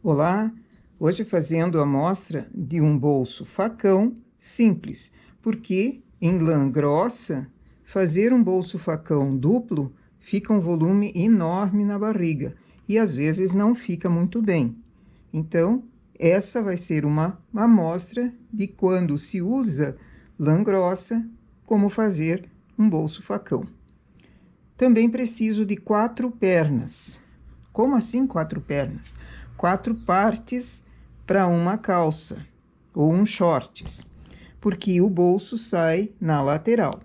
Olá, hoje fazendo a mostra de um bolso facão simples, porque em lã grossa, fazer um bolso facão duplo fica um volume enorme na barriga e às vezes não fica muito bem. Então, essa vai ser uma amostra de quando se usa lã grossa, como fazer um bolso facão. Também preciso de 4 pernas. Como assim 4 pernas? 4 partes para uma calça ou um shorts, porque o bolso sai na lateral.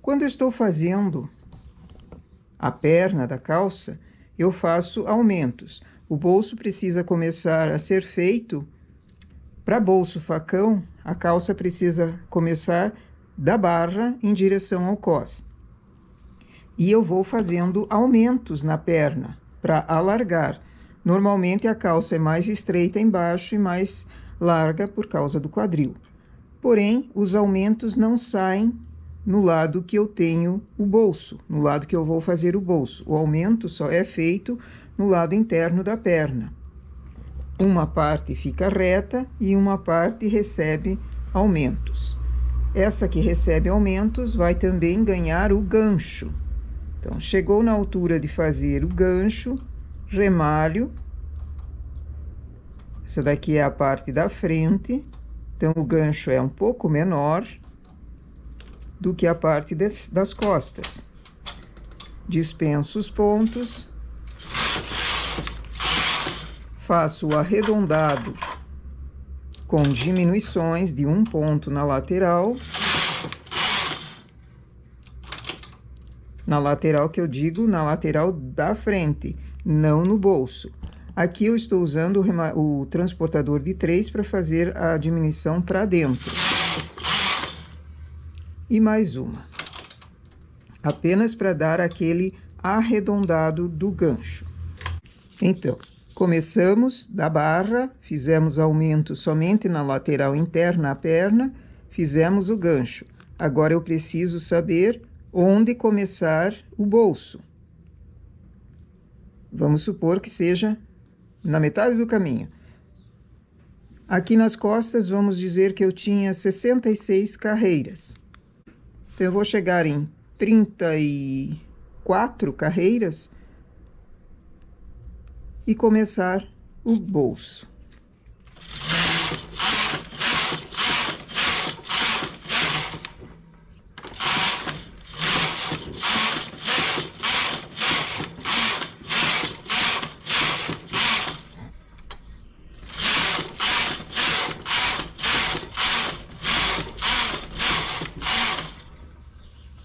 Quando eu estou fazendo a perna da calça, eu faço aumentos. O bolso precisa começar a ser feito para bolso facão, a calça precisa começar da barra em direção ao cós. E eu vou fazendo aumentos na perna para alargar. Normalmente a calça é mais estreita embaixo e mais larga por causa do quadril. Porém, os aumentos não saem no lado que eu tenho o bolso, no lado que eu vou fazer o bolso. O aumento só é feito no lado interno da perna. Uma parte fica reta e uma parte recebe aumentos. Essa que recebe aumentos vai também ganhar o gancho. Então, chegou na altura de fazer o gancho, remalho. Essa daqui é a parte da frente, então o gancho é um pouco menor do que a parte das costas. Dispenso os pontos, faço o arredondado com diminuições de um ponto na lateral. Na lateral que eu digo, na lateral da frente, não no bolso. Aqui eu estou usando o transportador de 3 para fazer a diminuição para dentro. E mais uma. Apenas para dar aquele arredondado do gancho. Então, começamos da barra, fizemos aumento somente na lateral interna da perna, fizemos o gancho. Agora eu preciso saber onde começar o bolso. Vamos supor que seja na metade do caminho. Aqui nas costas, vamos dizer que eu tinha 66 carreiras. Então, eu vou chegar em 34 carreiras e começar o bolso.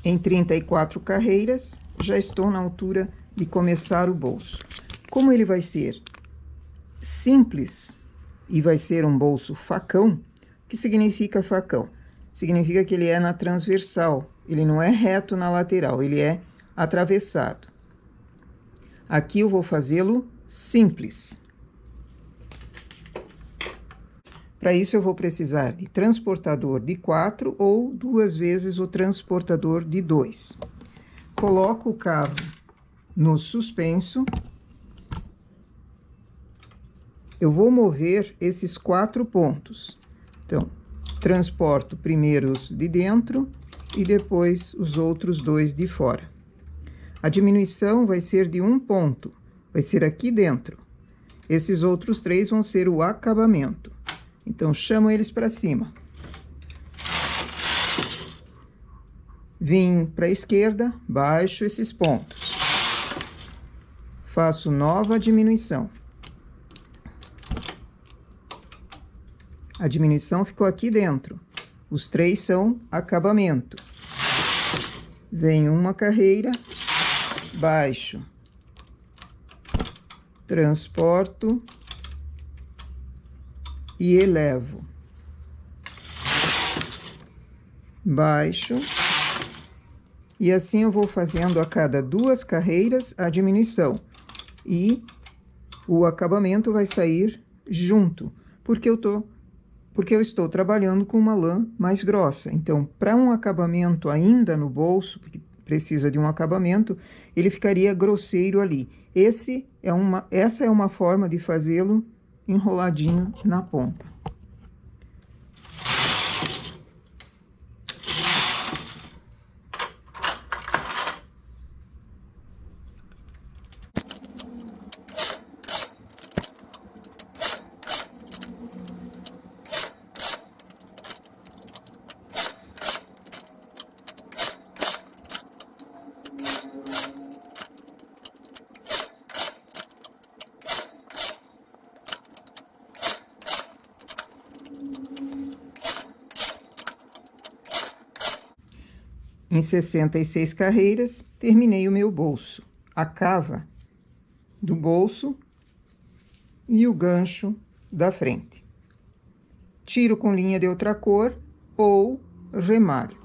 Em 34 carreiras, já estou na altura de começar o bolso. Como ele vai ser simples e vai ser um bolso facão, o que significa facão? Significa que ele é na transversal, ele não é reto na lateral, ele é atravessado. Aqui eu vou fazê-lo simples. Para isso, eu vou precisar de transportador de 4 ou 2 vezes o transportador de 2. Coloco o cabo no suspenso. Eu vou mover esses 4 pontos. Então, transporto primeiro os de dentro e depois os outros 2 de fora. A diminuição vai ser de 1 ponto, vai ser aqui dentro. Esses outros 3 vão ser o acabamento. Então, chamo eles para cima. Vim para a esquerda, baixo esses pontos. Faço nova diminuição. A diminuição ficou aqui dentro. Os 3 são acabamento. Venho uma carreira, baixo. Transporto. E elevo, baixo, e assim eu vou fazendo a cada 2 carreiras a diminuição, e o acabamento vai sair junto, porque eu estou trabalhando com uma lã mais grossa. Então, para um acabamento ainda no bolso, porque precisa de um acabamento, ele ficaria grosseiro ali. Essa é uma forma de fazê-lo enroladinho na ponta. Em 66 carreiras, terminei o meu bolso, a cava do bolso e o gancho da frente. Tiro com linha de outra cor ou remalho.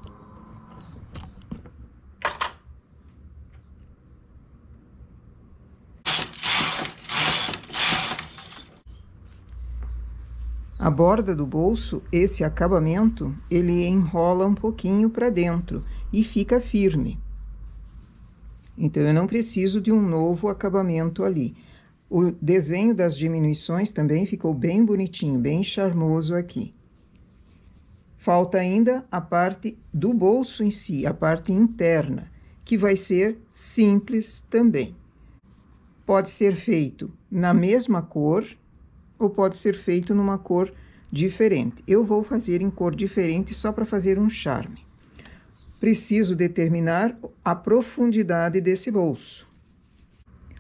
A borda do bolso, esse acabamento, ele enrola um pouquinho para dentro e fica firme. Então, eu não preciso de um novo acabamento ali. O desenho das diminuições também ficou bem bonitinho, bem charmoso aqui. Falta ainda a parte do bolso em si, a parte interna, que vai ser simples também. Pode ser feito na mesma cor ou pode ser feito numa cor diferente. Eu vou fazer em cor diferente só para fazer um charme. Preciso determinar a profundidade desse bolso.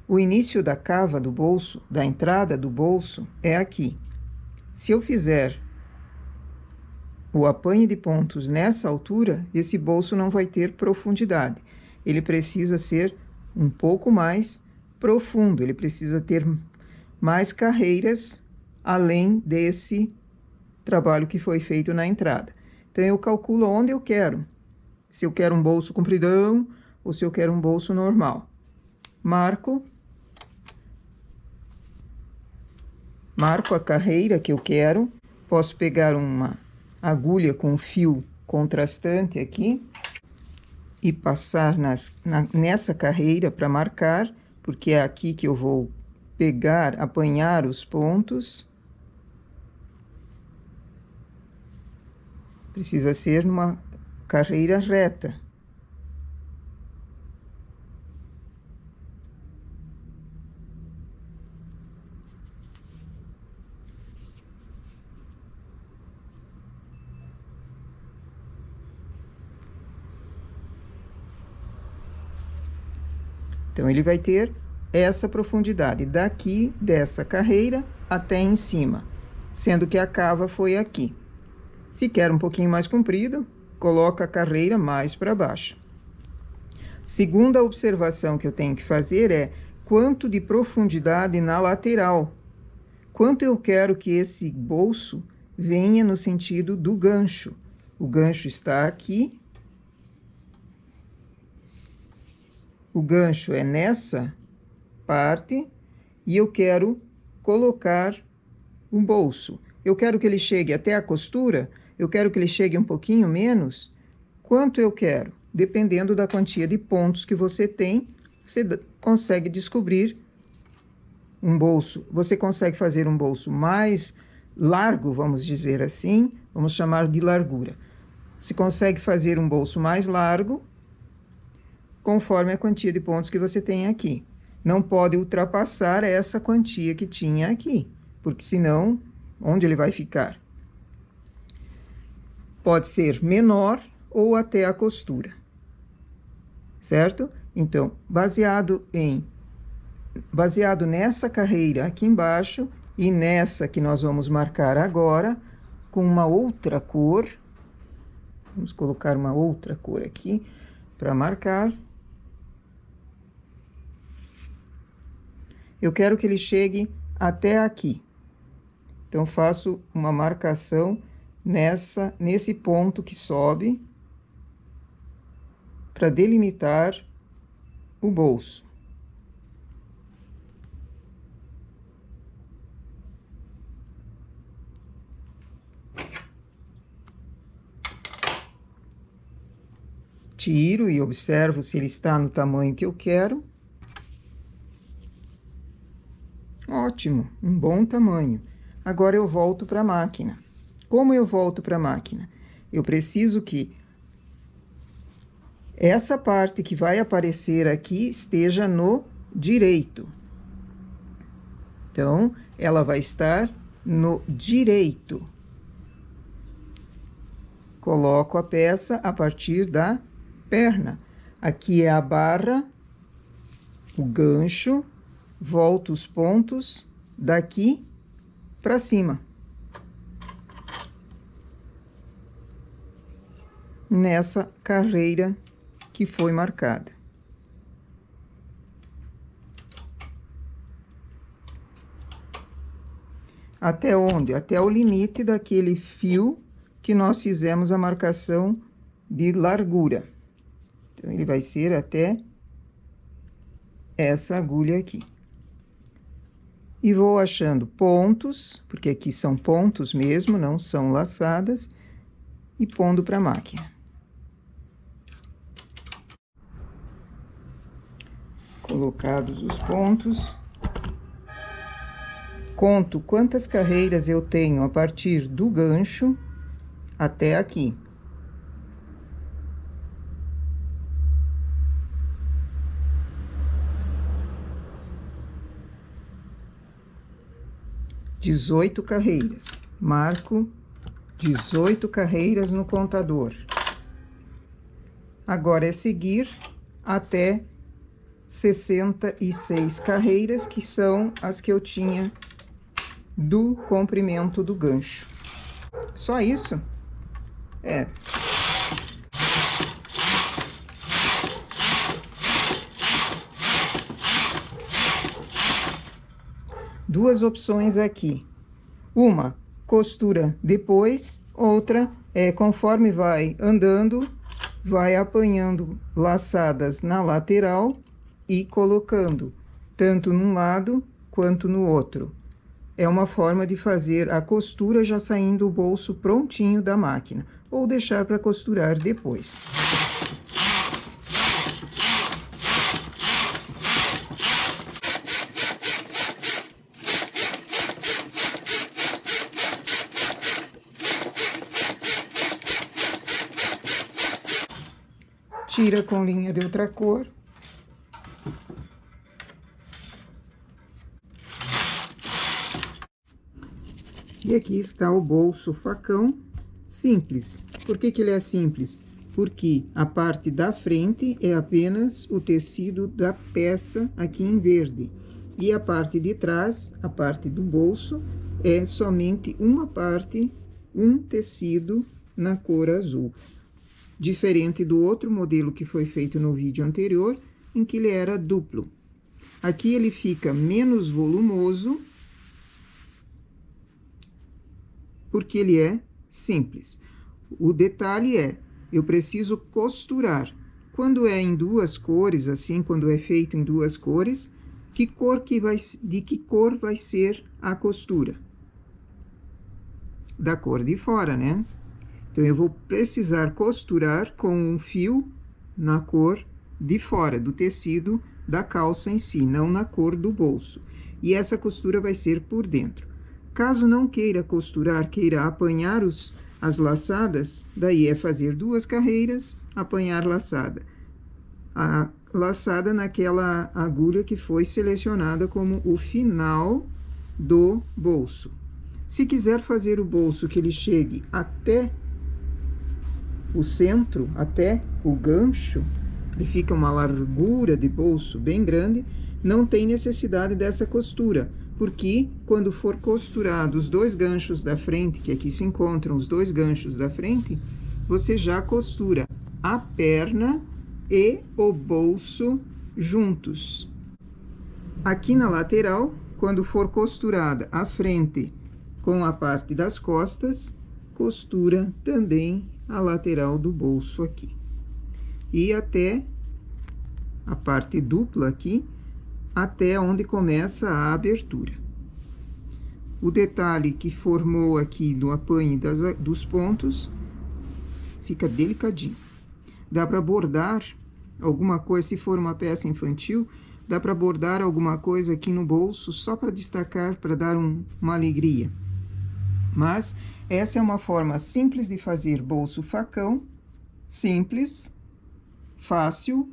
O início da cava do bolso, da entrada do bolso, é aqui. Se eu fizer o apanho de pontos nessa altura, esse bolso não vai ter profundidade. Ele precisa ser um pouco mais profundo, ele precisa ter mais carreiras além desse trabalho que foi feito na entrada. Então, eu calculo onde eu quero. Se eu quero um bolso compridão ou se eu quero um bolso normal. Marco a carreira que eu quero. Posso pegar uma agulha com fio contrastante aqui e passar nessa carreira para marcar, porque é aqui que eu vou pegar, apanhar os pontos. Precisa ser numa carreira reta. Então, ele vai ter essa profundidade daqui, dessa carreira, até em cima, sendo que a cava foi aqui. Se quer um pouquinho mais comprido, coloca a carreira mais para baixo. Segunda observação que eu tenho que fazer é quanto de profundidade na lateral. Quanto eu quero que esse bolso venha no sentido do gancho. O gancho está aqui. O gancho é nessa parte e eu quero colocar um bolso. Eu quero que ele chegue até a costura, eu quero que ele chegue um pouquinho menos. Quanto eu quero? Dependendo da quantia de pontos que você tem, você consegue descobrir um bolso. Você consegue fazer um bolso mais largo, vamos dizer assim, vamos chamar de largura. Você consegue fazer um bolso mais largo, conforme a quantia de pontos que você tem aqui. Não pode ultrapassar essa quantia que tinha aqui, porque senão, onde ele vai ficar? Pode ser menor ou até a costura, certo? Então, baseado nessa carreira aqui embaixo e nessa que nós vamos marcar agora, com uma outra cor, vamos colocar uma outra cor aqui para marcar. Eu quero que ele chegue até aqui. Então, faço uma marcação nesse ponto que sobe para delimitar o bolso. Tiro e observo se ele está no tamanho que eu quero. ótimo, um bom tamanho. Agora eu volto para a máquina. Como eu volto para a máquina? Eu preciso que essa parte que vai aparecer aqui esteja no direito. Então, ela vai estar no direito. Coloco a peça a partir da perna. Aqui é a barra, o gancho, volto os pontos daqui para cima. Nessa carreira que foi marcada. Até onde? Até o limite daquele fio que nós fizemos a marcação de largura. Então, ele vai ser até essa agulha aqui. E vou achando pontos, porque aqui são pontos mesmo, não são laçadas, e pondo para a máquina. Colocados os pontos, conto quantas carreiras eu tenho a partir do gancho até aqui. (18 carreiras). Marco 18 carreiras no contador. Agora é seguir até 66 carreiras, que são as que eu tinha do comprimento do gancho. Só isso? É. Duas opções aqui. Uma, costura depois. Outra é conforme vai andando, vai apanhando laçadas na lateral e colocando tanto num lado quanto no outro. É uma forma de fazer a costura já saindo o bolso prontinho da máquina, ou deixar para costurar depois. Tira com linha de outra cor. E aqui está o bolso facão simples. Por que que ele é simples? Porque a parte da frente é apenas o tecido da peça aqui em verde. E a parte de trás, a parte do bolso, é somente uma parte, um tecido na cor azul. Diferente do outro modelo que foi feito no vídeo anterior, em que ele era duplo. Aqui ele fica menos volumoso, porque ele é simples. O detalhe é, eu preciso costurar. Quando é em duas cores, assim, quando é feito em duas cores, de que cor vai ser a costura? Da cor de fora, né? Então, eu vou precisar costurar com um fio na cor de fora, do tecido da calça em si, não na cor do bolso. E essa costura vai ser por dentro. Caso não queira costurar, queira apanhar as laçadas, daí é fazer duas carreiras, apanhar laçada. A laçada naquela agulha que foi selecionada como o final do bolso. Se quiser fazer o bolso que ele chegue até o centro, até o gancho, ele fica uma largura de bolso bem grande, não tem necessidade dessa costura, porque quando for costurado os dois ganchos da frente, que aqui se encontram os dois ganchos da frente, você já costura a perna e o bolso juntos. Aqui na lateral, quando for costurada a frente com a parte das costas, costura também a lateral do bolso aqui. E até a parte dupla aqui, até onde começa a abertura. O detalhe que formou aqui no apanho dos pontos, fica delicadinho. Dá para bordar alguma coisa, se for uma peça infantil, Dá para bordar alguma coisa aqui no bolso só para destacar, para dar uma alegria. Mas essa é uma forma simples de fazer bolso facão, simples, fácil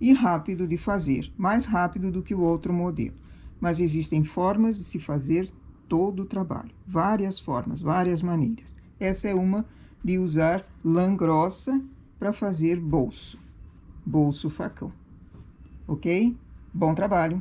e rápido de fazer, mais rápido do que o outro modelo. Mas existem formas de se fazer todo o trabalho, várias formas, várias maneiras. Essa é uma de usar lã grossa para fazer bolso facão. Ok? Bom trabalho!